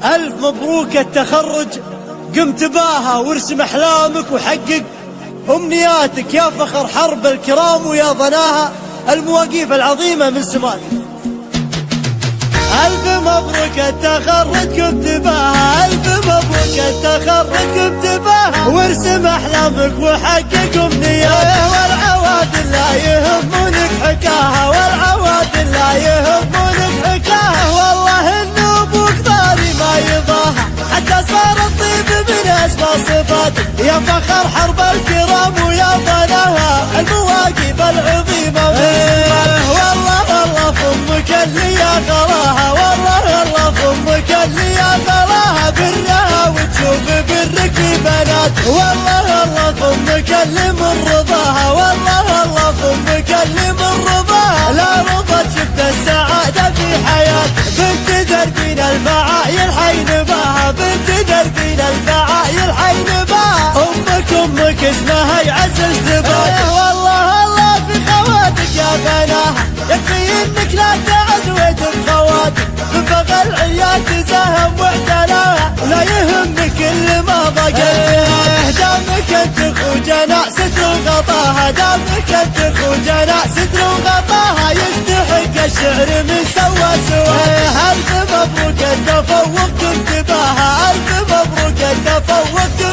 ألف مبروك التخرج، قمت باها وارسم أحلامك وحقق أمنياتك يا فخر حرب الكرام ويا ضناها المواقيف العظيمة من سمات. ألف مبروك التخرج قمت باها، ألف مبروك التخرج قمت باها وارسم أحلامك وحقق أمنياتك، والعوادل لا يهمونك حكاها، والعوادل لا يهمونك حكاها، والله إنه أبوك ضاري ما يضاها حتى صار الطيب من أسمى صفاتك يا فخر حرب الكرام ويا ضناها المواقف العظيمة من سماتك. والله فمك اللي يا غلاها، والله فمك اللي يا غلاها برها وتشوف برك في بنات، والله فمك اللي من رضاها، والله فمك اللي من رضاها لا رضت شفت السعادة في حياتك. بنت دربين المعاير حين باها، بنت دربين المعاير حين باها، أمك اسمها يعز ازدباك، والله في خواتك يا بناها يكفي انك لا تعد ويد خواتك ببغى العيال تزاهم واعتلاها لا يهمك اللي ما ضاقتها، دامك انت خوجنا ستر وغطاها، دامك انت خوجنا ستر وغطاها يستحق الشعر من سوى سواها. ألف مبروك التفوق كنت باها، ألف مبروك التفوق